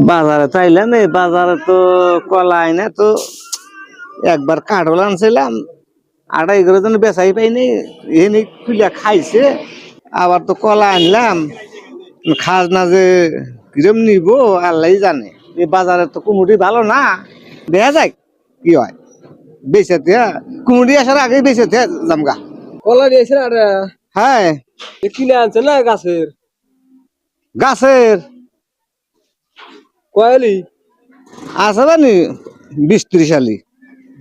বাজারে চাইলাম এই বাজারে তো কলা আইনা তো একবার কাঠল আনছিলাম আড়াই করে জন্য বেচাই পাইনি এনে খুলে খাইছে। আবার তো কলা আনলাম খাজনা যে কিরম নিব আল্লাহ জানে। এই বাজারে তো কুমুটি ভালো না, দেখা যাক কি হয়। বেঁচেতে কুমুটি আসার আগেই বেঁচেতে জামগা। কলা দিয়েছেন আর হ্যাঁ কিনে আনছেন না গাছের গাছের কয়ালি আছে বানি 20-30 আলি।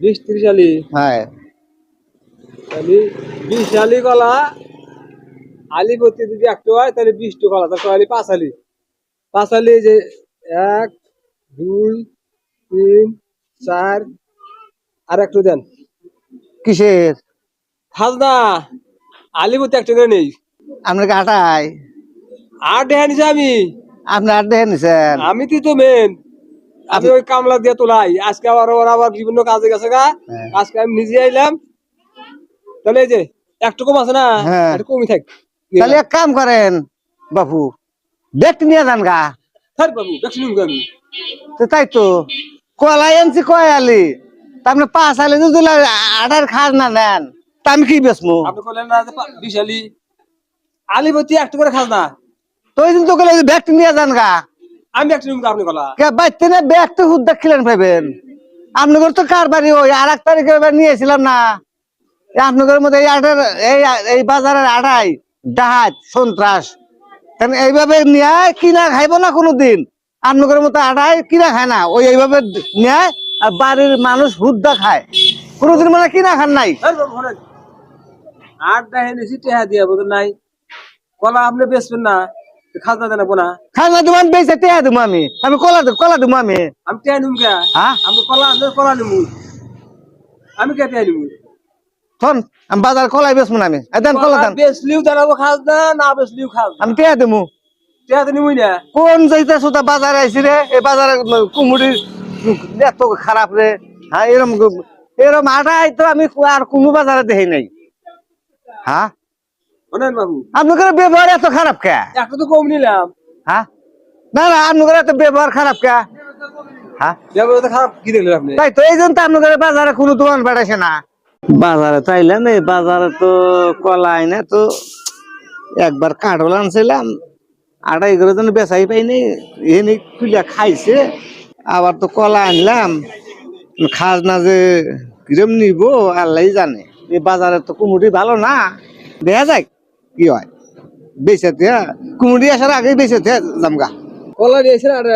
20-30 আলি হ্যাঁ তাহলে 20 আলি কলা আলি প্রতি যদি একটু হয় তাহলে 20টা কলা তার কয়ালি 5 আলি 5 আলি যে 1 2 3 4 আর একটু দেন কিসের খাজনা আলি প্রতি একটু করে নেই আপনার কাটাই আর দেখা নিছে আপনি আর দেখে নিছেন। আমি তো মেন আমি ওই কামলা দিয়ে তোলাই আজকে ওরা আবার বিভিন্ন কাজে গেছে গা। আজকে আমি নিজে আইলাম তাহলে এই যে একটু কম আছে না হ্যাঁ। একটু কমই থাক তাহলে এক কাম করেন বাপু, দেখতে নিয়ে যান গা। থাক বাবু দেখছি আমি তো তাই তো কলাই আনছি কয়ালি, তা আপনি 5 আলি যদি আটার খাস না নেন তা আমি কি বেচমু? আপনি বললেন না যে 20 আলি আলি প্রতি একটু করে খাজনা তো ওই দিন তো গেলে ব্যাগটা নিয়ে যান গা। আমি একটু নিব আপনি কলা কে বাইতে না ব্যাগটা হুদ্দা খিলেন পাইবেন। আপনাদের তো কারবারি ওই 8 তারিখে এবার নিয়েছিলাম না, আপনাদের মধ্যে এই আটার এই বাজারের আটাই ডাহাত সন্ত্রাস। কারণ এইভাবে নিয়ে কিনা খাইব না কোনোদিন। আপনাদের মতো আটাই কিনা খায় না, ওই এইভাবে নেয় আর বাড়ির মানুষ হুদ্দা খায়, কোনোদিন মানে কিনা খান নাই। আর দেখে নিছি টেহা দিয়া বলতে নাই কলা আপনি বেচবেন না খাজনা দেন না খাজনা তুমি আমি বেঁচে টেয়া দেবো, আমি কলা দেবো আমি। আমি টেহা নিব কে হ্যাঁ আমি কলা নিব আমি কে টেহা নিব শোন, আমি বাজার কলাই বেচবো না আমি। দেন কলা দেন, বেচলিও জানাবো খাজনা না বেচলিও খাজনা আমি টেয়া দেবো। টেহা তো নিবই না কোন যাইতে সুতা বাজারে আইসি রে, এই বাজারে কুমুড়ির এত খারাপ রে। হ্যাঁ এরম এরম আটাই তো আমি আর কোনো বাজারে দেখি নাই। হ্যাঁ শোনেন বাবু আপনাদের ব্যবহার এত খারাপ কে? একটা তো কম নিলাম হ্যাঁ না না, আপনাদের এত ব্যবহার খারাপ কে? হ্যাঁ ব্যবহার তো খারাপ কি দেখলেন আপনি তাই তো এই জন্য তো আপনাদের বাজারে কোনো দোকান বেড়াইছে না। বাজারে চাইলাম এই বাজারে তো কলা আইনা তো একবার কাঠল আনছিলাম আড়াই করে জন্য বেচাই পাইনি এনে খুলে খাইছে। আবার তো কলা আনলাম খাজনা যে কিরম নিব আল্লাহ জানে। এই বাজারে তো কুমুটি ভালো না, দেখা যাক কি হয়। বেঁচেতে কুমুটি আসার আগেই বেঁচেতে জামগা। কলা দিয়েছেন আর